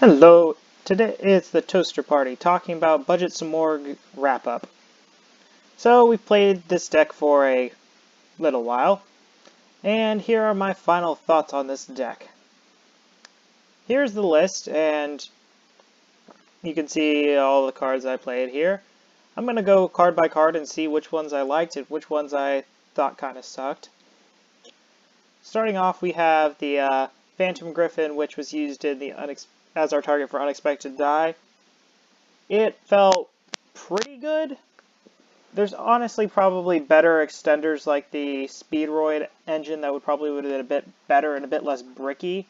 Hello, today is the Toaster Party talking about Budget Simorgh wrap-up. So we've played this deck for a little while, and here are my final thoughts on this deck. Here's the list, and you can see all the cards I played here. I'm going to go card by card and see which ones I liked and which ones I thought kind of sucked. Starting off, we have the Phantom Griffin, which was used in the as our target for Unexpected Die. It felt pretty good. There's honestly probably better extenders like the Speedroid engine that would have been a bit better and a bit less bricky.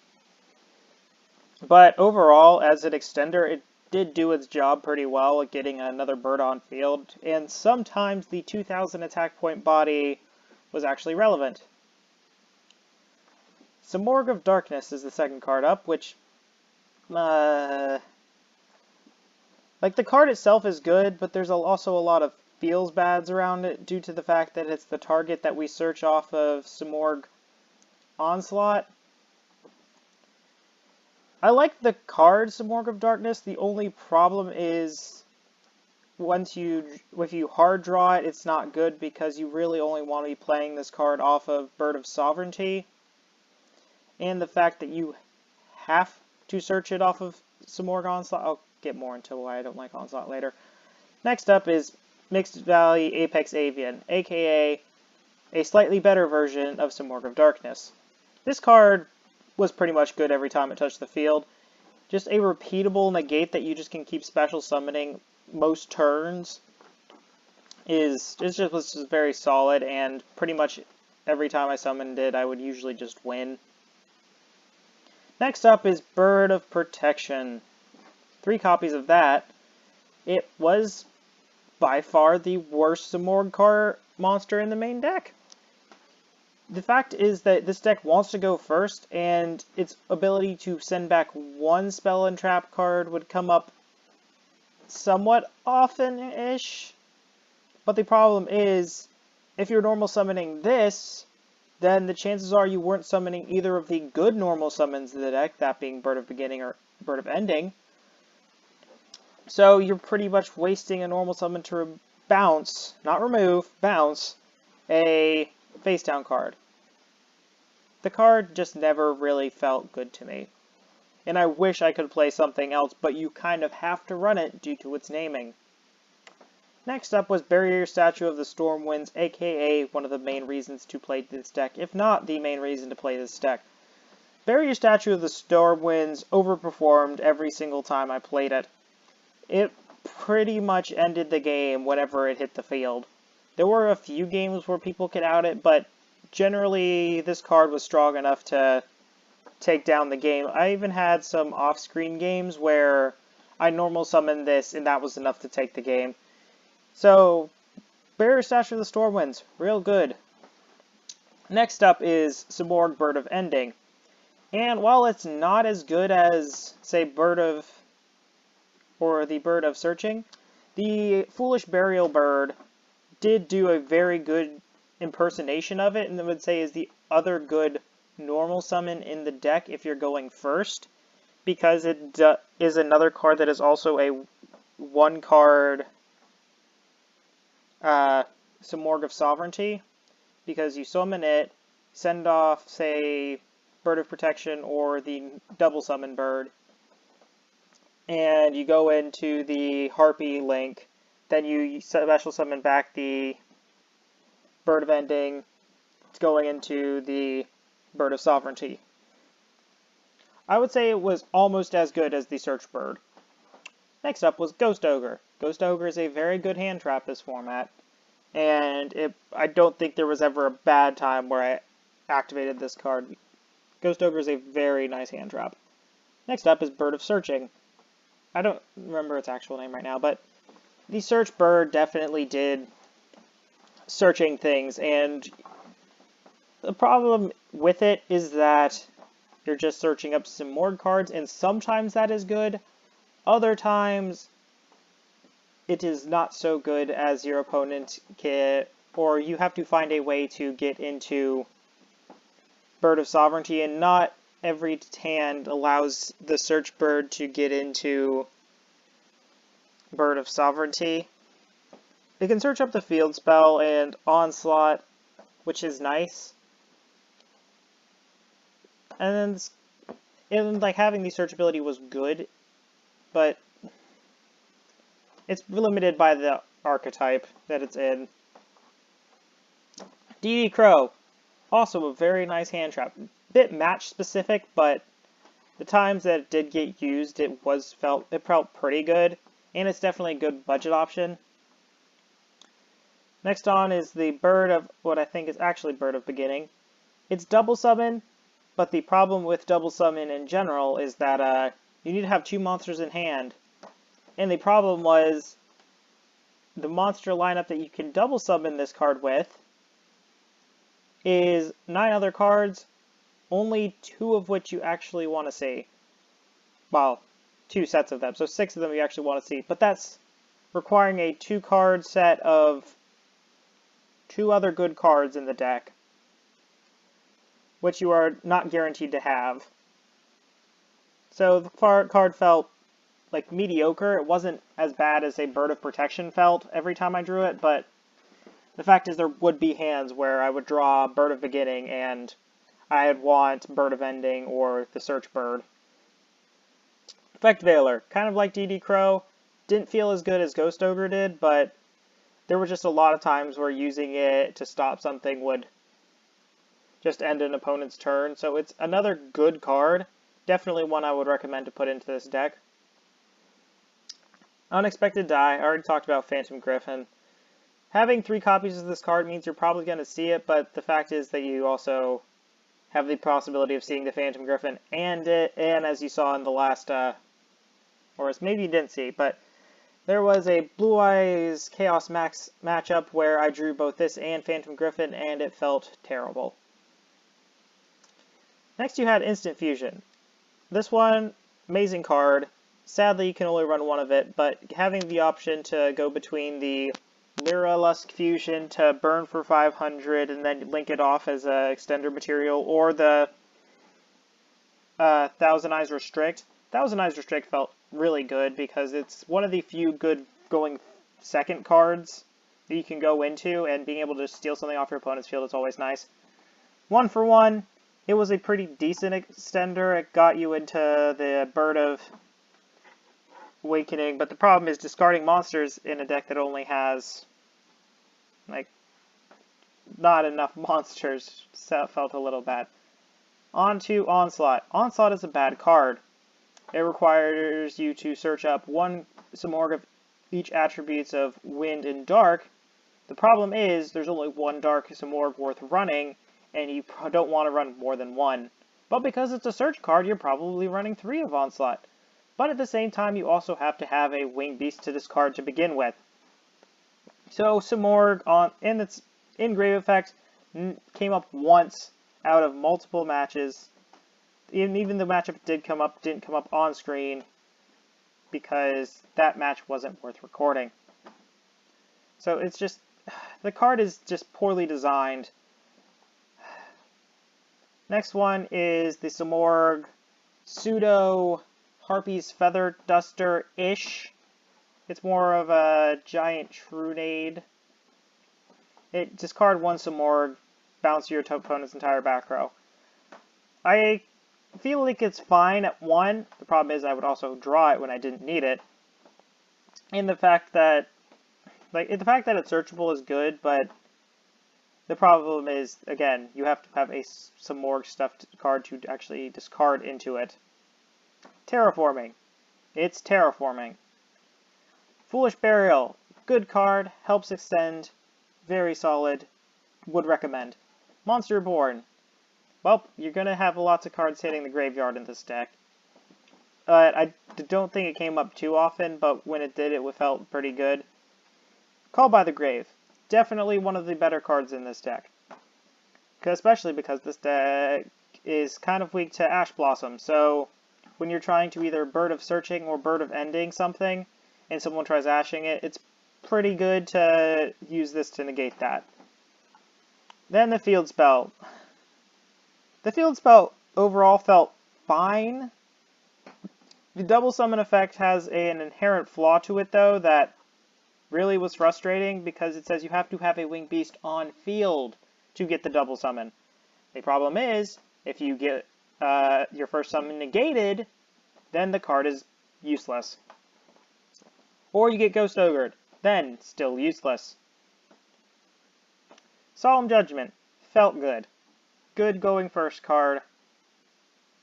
But overall, as an extender, it did do its job pretty well at getting another bird on field, and sometimes the 2000 attack point body was actually relevant. Simorgh of Darkness is the second card up, which like, the card itself is good, but there's also a lot of feels bads around it due to the fact that it's the target that we search off of Simorgh Onslaught. I like the card Simorgh of Darkness. The only problem is if you hard draw it, it's not good because you really only want to be playing this card off of Bird of Sovereignty. And the fact that you have to search it off of Simorgh Onslaught. I'll get more into why I don't like Onslaught later. Next up is Mixed Valley Apex Avian, aka a slightly better version of Simorgh of Darkness. This card was pretty much good every time it touched the field. Just a repeatable negate that you just can keep special summoning most turns was just very solid, and pretty much every time I summoned it, I would usually just win. Next up is Bird of Protection. 3 copies of that. It was by far the worst Simorgh card monster in the main deck. The fact is that this deck wants to go first, and its ability to send back one spell and trap card would come up somewhat often-ish. But the problem is, if you're normal summoning this, then the chances are you weren't summoning either of the good normal summons in the deck, that being Bird of Beginning or Bird of Ending. So you're pretty much wasting a normal summon to bounce, not remove, bounce, a face down card. The card just never really felt good to me. And I wish I could play something else, but you kind of have to run it due to its naming. Next up was Barrier Statue of the Stormwinds, aka one of the main reasons to play this deck, if not the main reason to play this deck. Barrier Statue of the Stormwinds overperformed every single time I played it. It pretty much ended the game whenever it hit the field. There were a few games where people could out it, but generally this card was strong enough to take down the game. I even had some off-screen games where I normal summoned this and that was enough to take the game. So, Barrier Statue of the Stormwinds, real good. Next up is Simorgh Bird of Ending. And while it's not as good as, say, the Bird of Searching, the Foolish Burial Bird did do a very good impersonation of it, and I would say is the other good normal summon in the deck if you're going first, because it is another card that is also a 1-card Simorgh of Sovereignty, because you summon it, send off, say, Bird of Protection or the double summon bird, and you go into the Harpy link, then you special summon back the Bird of Ending, going into the Bird of Sovereignty. I would say it was almost as good as the Search Bird. Next up was Ghost Ogre. Ghost Ogre is a very good hand trap this format, and I don't think there was ever a bad time where I activated this card. Ghost Ogre is a very nice hand trap. Next up is Bird of Searching. I don't remember its actual name right now, but the Search Bird definitely did searching things, and the problem with it is that you're just searching up Simorgh cards, and sometimes that is good. Other times, it is not so good as your opponent can, or you have to find a way to get into Bird of Sovereignty and not every hand allows the search bird to get into Bird of Sovereignty. It can search up the field spell and Onslaught, which is nice. And then like having the search ability was good, but it's limited by the archetype that it's in. DD Crow, also a very nice hand trap. Bit match specific, but the times that it did get used, it felt pretty good, and it's definitely a good budget option. Next on is the Bird of what I think is actually Bird of Beginning. It's double summon, but the problem with double summon in general is that you need to have 2 monsters in hand. And the problem was the monster lineup that you can double summon this card with is 9 other cards, only 2 of which you actually want to see. Well, 2 sets of them, so 6 of them you actually want to see. But that's requiring a 2-card set of 2 other good cards in the deck, which you are not guaranteed to have. So the card felt like mediocre. It wasn't as bad as a Bird of Protection felt every time I drew it, but the fact is there would be hands where I would draw Bird of Beginning and I'd want Bird of Ending or the Search Bird. Effect Veiler, kind of like DD Crow, didn't feel as good as Ghost Ogre did, but there were just a lot of times where using it to stop something would just end an opponent's turn, so it's another good card. Definitely one I would recommend to put into this deck. Unexpected Die, I already talked about Phantom Griffin. Having 3 copies of this card means you're probably going to see it, but the fact is that you also have the possibility of seeing the Phantom Griffin and as you saw in the last, or as maybe you didn't see, but there was a Blue Eyes Chaos Max matchup where I drew both this and Phantom Griffin, and it felt terrible. Next you had Instant Fusion. This one, amazing card. Sadly, you can only run one of it, but having the option to go between the Lyra Lusk Fusion to burn for 500 and then link it off as a extender material, or the Thousand Eyes Restrict. Thousand Eyes Restrict felt really good because it's one of the few good going second cards that you can go into, and being able to steal something off your opponent's field is always nice. 1 for 1, it was a pretty decent extender. It got you into the Bird of Awakening, but the problem is discarding monsters in a deck that only has, like, not enough monsters. So it felt a little bad. On to Onslaught. Onslaught is a bad card. It requires you to search up 1 Simorgh of each attributes of Wind and Dark. The problem is there's only 1 Dark Simorgh worth running, and you don't want to run more than 1. But because it's a search card, you're probably running 3 of Onslaught. But at the same time, you also have to have a Winged Beast to this card to begin with. So Simorgh, in its in-grave effect, came up once out of multiple matches. Even the matchup didn't come up on screen because that match wasn't worth recording. So it's just, the card is just poorly designed. Next one is the Simorgh Pseudo Harpy's Feather Duster-ish. It's more of a giant Trunade. It discard 1 Simorgh, bounce your opponent's entire back row. I feel like it's fine at 1. The problem is I would also draw it when I didn't need it. And the fact that it's searchable is good, but the problem is, again, you have to have a Simorgh stuffed card to actually discard into it. Terraforming. It's terraforming. Foolish Burial. Good card. Helps extend. Very solid. Would recommend. Monster Born. Well, you're going to have lots of cards hitting the graveyard in this deck. I don't think it came up too often, but when it did, it felt pretty good. Call by the Grave. Definitely one of the better cards in this deck. Especially because this deck is kind of weak to Ash Blossom, so when you're trying to either Bird of Searching or Bird of Ending something, and someone tries ashing it, it's pretty good to use this to negate that. Then the Field Spell. The Field Spell overall felt fine. The double summon effect has an inherent flaw to it, though, that really was frustrating because it says you have to have a winged beast on field to get the double summon. The problem is, if you get your first summon negated, then the card is useless. Or you get Ghost Ogred, then still useless. Solemn Judgment felt good. Good going first card.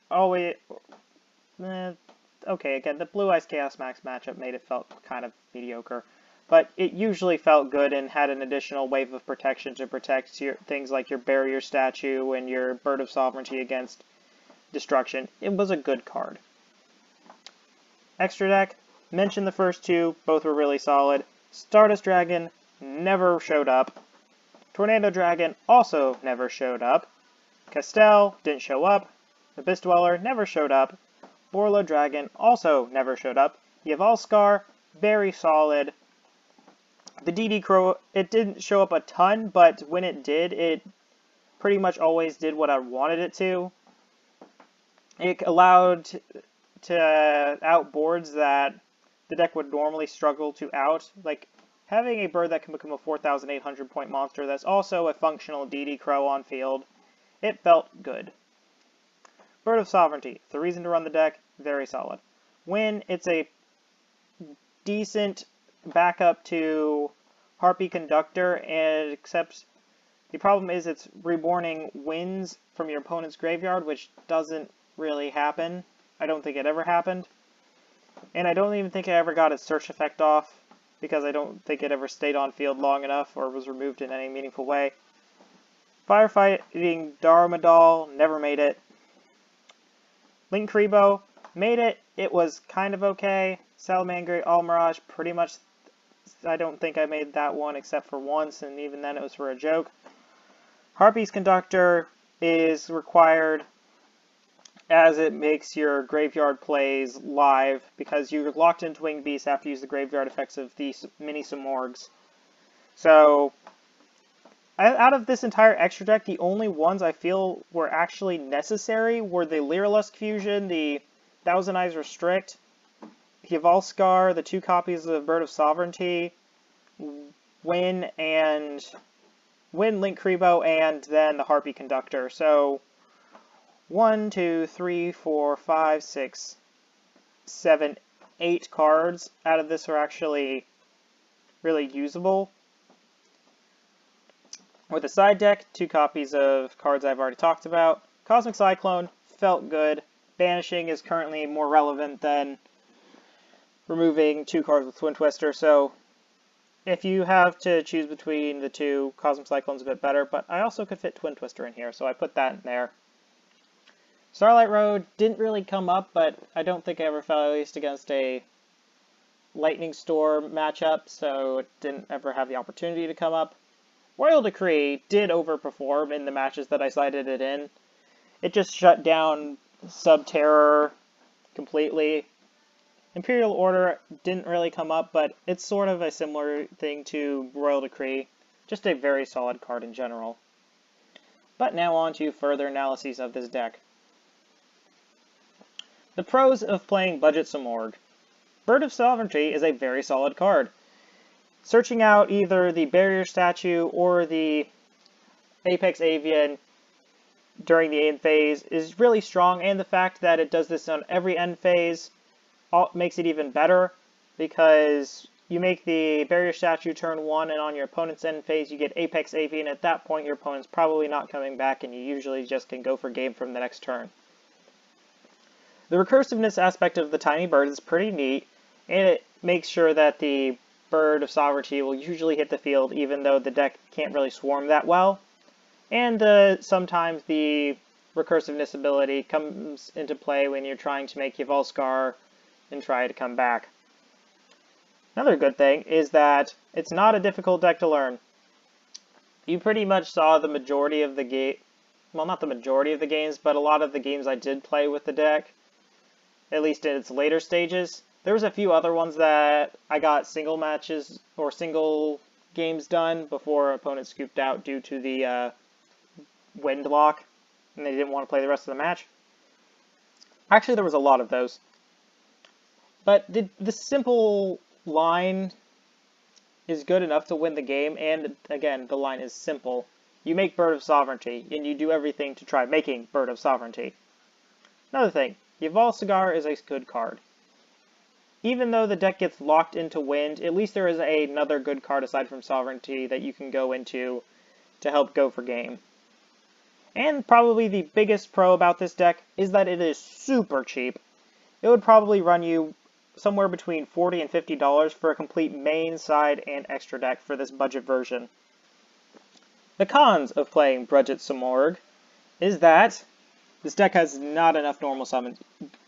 Always, okay, again, the Blue Eyes Chaos Max matchup made it felt kind of mediocre. But it usually felt good and had an additional wave of protection to protect your things like your Barrier Statue and your Bird of Sovereignty against destruction. It was a good card. Extra deck, mentioned the first two, both were really solid. Stardust Dragon never showed up. Tornado Dragon also never showed up. Castell didn't show up. Abyss Dweller never showed up. Borlo Dragon also never showed up. Yvelskar, very solid. The DD Crow, it didn't show up a ton, but when it did, it pretty much always did what I wanted it to. It allowed to out boards that the deck would normally struggle to out, like having a bird that can become a 4,800 point monster that's also a functional DD Crow on field. It felt good. Bird of Sovereignty, the reason to run the deck, very solid. When it's a decent backup to Harpy Conductor, and except the problem is it's reborning winds from your opponent's graveyard, which doesn't really happen. I don't think it ever happened. And I don't even think I ever got its search effect off, because I don't think it ever stayed on field long enough or was removed in any meaningful way. Firefighting Darmadal, never made it. Link Kribo, made it. It was kind of okay. Salamangre Almirage, pretty much, I don't think I made that one except for once, and even then it was for a joke. Harpy's Conductor is required as it makes your graveyard plays live, because you're locked into Winged Beast after you use the graveyard effects of the mini Simorghs. So, out of this entire extra deck, the only ones I feel were actually necessary were the Lyrilusk Fusion, the Thousand Eyes Restrict, Yvelskar, the 2 copies of Bird of Sovereignty, Win Link Kribo, and then the Harpy Conductor. So, 1, 2, 3, 4, 5, 6, 7, 8 cards out of this are actually really usable. With a side deck, 2 copies of cards I've already talked about. Cosmic Cyclone felt good. Banishing is currently more relevant than removing 2 cards with Twin Twister, so if you have to choose between the two, Cosmic Cyclone's a bit better, but I also could fit Twin Twister in here, so I put that in there. Starlight Road didn't really come up, but I don't think I ever faced against a Lightning Storm matchup, so it didn't ever have the opportunity to come up. Royal Decree did overperform in the matches that I cited it in. It just shut down Subterror completely. Imperial Order didn't really come up, but it's sort of a similar thing to Royal Decree. Just a very solid card in general. But now on to further analyses of this deck. The pros of playing Budget Simorgh. Bird of Sovereignty is a very solid card. Searching out either the Barrier Statue or the Apex Avian during the end phase is really strong, and the fact that it does this on every end phase makes it even better, because you make the Barrier Statue turn 1, and on your opponent's end phase you get Apex Avian. At that point your opponent's probably not coming back, and you usually just can go for game from the next turn. The recursiveness aspect of the tiny bird is pretty neat, and it makes sure that the Bird of Sovereignty will usually hit the field even though the deck can't really swarm that well. And sometimes the recursiveness ability comes into play when you're trying to make Yvelskar and try to come back. Another good thing is that it's not a difficult deck to learn. You pretty much saw the majority of the game, well, not the majority of the games, but a lot of the games I did play with the deck, at least in its later stages. There was a few other ones that I got single matches or single games done before opponents scooped out due to the wind lock, and they didn't want to play the rest of the match. Actually, there was a lot of those. But the simple line is good enough to win the game, and again, the line is simple. You make Bird of Sovereignty, and you do everything to try making Bird of Sovereignty. Another thing, Yaval Cigar is a good card. Even though the deck gets locked into wind, at least there is another good card aside from Sovereignty that you can go into to help go for game. And probably the biggest pro about this deck is that it is super cheap. It would probably run you somewhere between $40 and $50 for a complete main, side, and extra deck for this budget version. The cons of playing Budget Simorgh is that this deck has not enough normal summons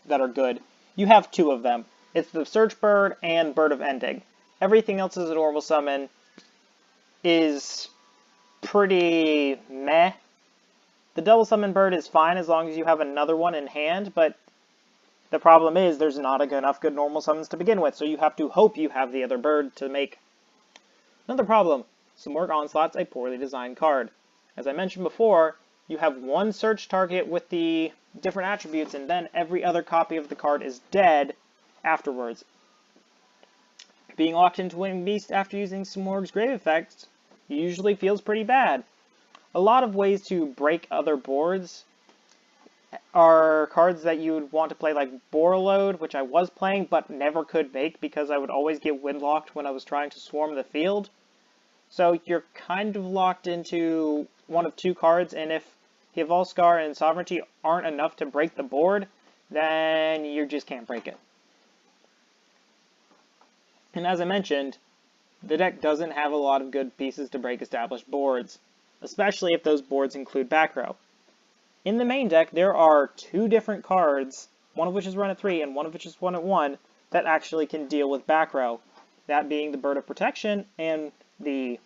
that are good. You have two of them. It's the Search Bird and Bird of Ending. Everything else as a normal summon is pretty meh. The Double Summon Bird is fine as long as you have another one in hand, but the problem is there's not enough good normal summons to begin with, so you have to hope you have the other bird to make. Another problem, Simorgh Onslaught's a poorly designed card. As I mentioned before, you have one search target with the different attributes, and then every other copy of the card is dead afterwards. Being locked into Winged Beast after using Simorgh's Grave Effect usually feels pretty bad. A lot of ways to break other boards are cards that you would want to play, like Borreload, which I was playing but never could make because I would always get windlocked when I was trying to swarm the field. So you're kind of locked into one of two cards, and if Hivalskar and Sovereignty aren't enough to break the board, then you just can't break it. And as I mentioned, the deck doesn't have a lot of good pieces to break established boards, especially if those boards include back row. In the main deck, there are two different cards, one of which is run at 3 and one of which is run at 1, that actually can deal with back row. That being the Bird of Protection and the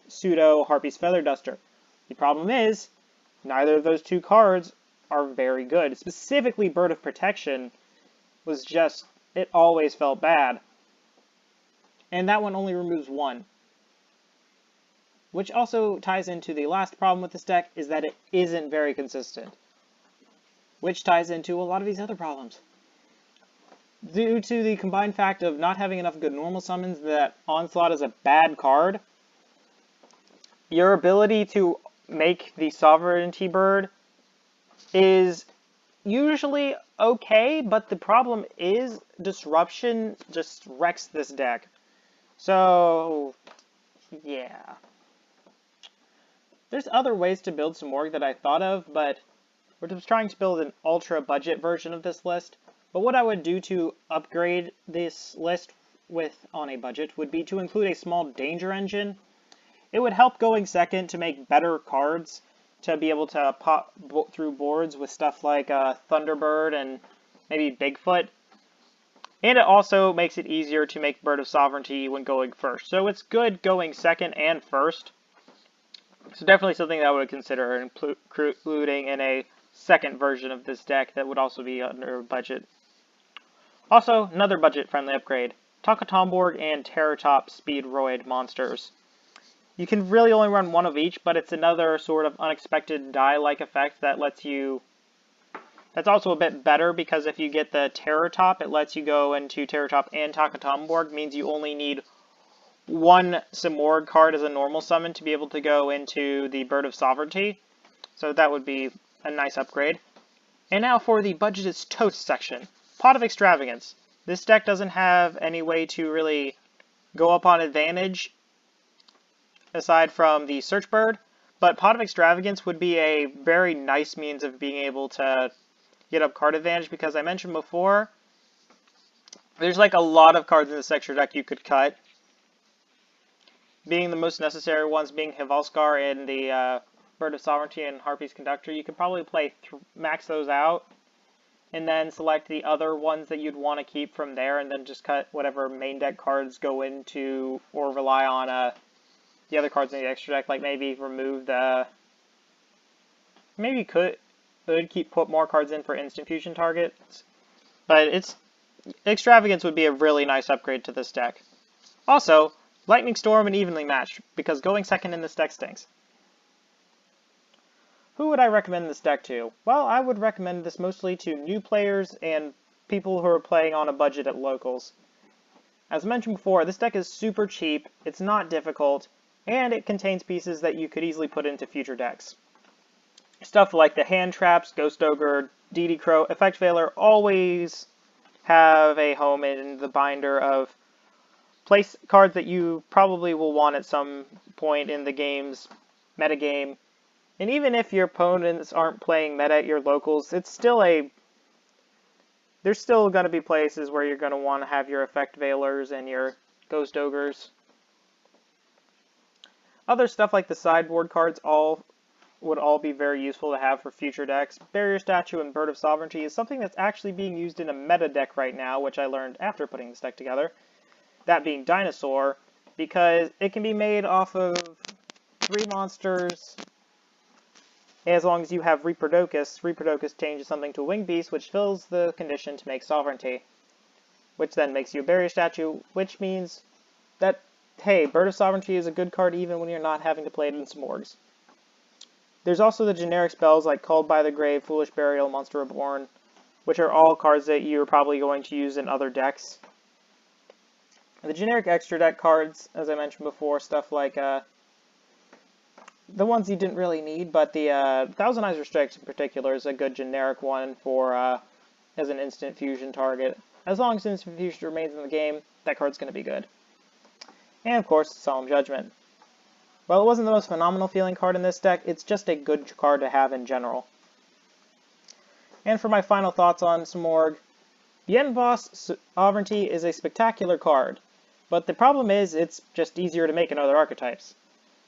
pseudo Harpy's Feather Duster. The problem is, neither of those two cards are very good. Specifically, Bird of Protection was just, it always felt bad. And that one only removes 1. Which also ties into the last problem with this deck, is that it isn't very consistent. Which ties into a lot of these other problems. Due to the combined fact of not having enough good normal summons, that Onslaught is a bad card, your ability to make the Sovereignty Bird is usually okay, but the problem is Disruption just wrecks this deck. So, yeah. There's other ways to build Simorgh that I thought of, but we're just trying to build an ultra budget version of this list. But what I would do to upgrade this list on a budget would be to include a small danger engine. It would help going second to make better cards to be able to pop through boards with stuff like Thunderbird and maybe Bigfoot. And it also makes it easier to make Bird of Sovereignty when going first. So it's good going second and first. So definitely something that I would consider including in a second version of this deck that would also be under budget. Also, another budget-friendly upgrade, Takatomborg and Terratop Speedroid monsters. You can really only run one of each, but it's another sort of unexpected die-like effect that lets you... That's also a bit better because if you get the Terratop, it lets you go into Terratop and Takatomborg, means you only need one Simorgh card as a normal summon to be able to go into the Bird of Sovereignty. So that would be a nice upgrade. And now for the Budget is Toast section. Pot of Extravagance. This deck doesn't have any way to really go up on advantage aside from the Search Bird, but Pot of Extravagance would be a very nice means of being able to get up card advantage, because I mentioned before, there's like a lot of cards in this extra deck you could cut. Being the most necessary ones being Hivalskar and the Bird of Sovereignty and Harpy's Conductor. You could probably play max those out, and then select the other ones that you'd want to keep from there, and then just cut whatever main deck cards go into, or rely on the other cards in the extra deck, like maybe remove the... Maybe you could put more cards in for instant fusion targets, but Extravagance would be a really nice upgrade to this deck. Also, Lightning Storm and Evenly Matched, because going second in this deck stinks. Who would I recommend this deck to? Well, I would recommend this mostly to new players and people who are playing on a budget at locals. As mentioned before, this deck is super cheap, it's not difficult, and it contains pieces that you could easily put into future decks. Stuff like the Hand Traps, Ghost Ogre, DD Crow, Effect Veiler always have a home in the binder of place cards that you probably will want at some point in the game's metagame. And even if your opponents aren't playing meta at your locals, there's still going to be places where you're going to want to have your Effect Veilers and your Ghost Ogres. Other stuff like the sideboard cards would all be very useful to have for future decks. Barrier Statue and Bird of Sovereignty is something that's actually being used in a meta deck right now, which I learned after putting this deck together. That being Dinosaur, because it can be made off of 3 monsters. As long as you have Reaperdocus, Reaperdocus changes something to a Winged Beast, which fills the condition to make Sovereignty, which then makes you a Barrier Statue, which means that, hey, Bird of Sovereignty is a good card even when you're not having to play it in Simorghs. There's also the generic spells like Called by the Grave, Foolish Burial, Monster Reborn, which are all cards that you're probably going to use in other decks. The generic extra deck cards, as I mentioned before, stuff like the ones you didn't really need, but the Thousand Eyes Restrict in particular is a good generic one for as an instant fusion target. As long as instant fusion remains in the game, that card's going to be good. And of course, Solemn Judgment. While it wasn't the most phenomenal feeling card in this deck, it's just a good card to have in general. And for my final thoughts on Simorgh, the End Boss Sovereignty is a spectacular card, but the problem is it's just easier to make in other archetypes.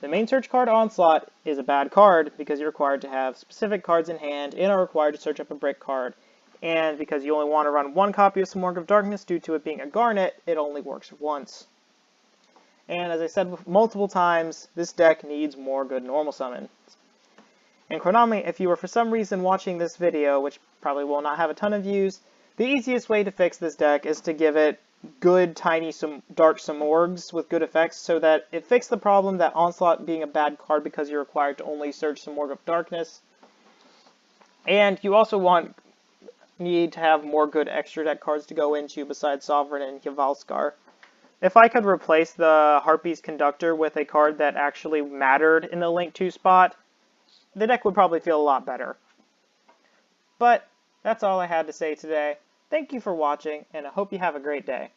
The main search card Onslaught is a bad card because you're required to have specific cards in hand and are required to search up a brick card. And because you only want to run 1 copy of Simorgh of Darkness due to it being a Garnet, it only works once. And as I said multiple times, this deck needs more good normal summons. And Konami, if you were for some reason watching this video, which probably will not have a ton of views, the easiest way to fix this deck is to give it good tiny dark Simorghs with good effects so that it fixes the problem that Onslaught being a bad card because you're required to only search Simorgh of Darkness. And you also need to have more good extra deck cards to go into besides Sovereign and Yavalskar. If I could replace the Harpy's Conductor with a card that actually mattered in the Link 2 spot, the deck would probably feel a lot better. But that's all I had to say today. Thank you for watching, and I hope you have a great day.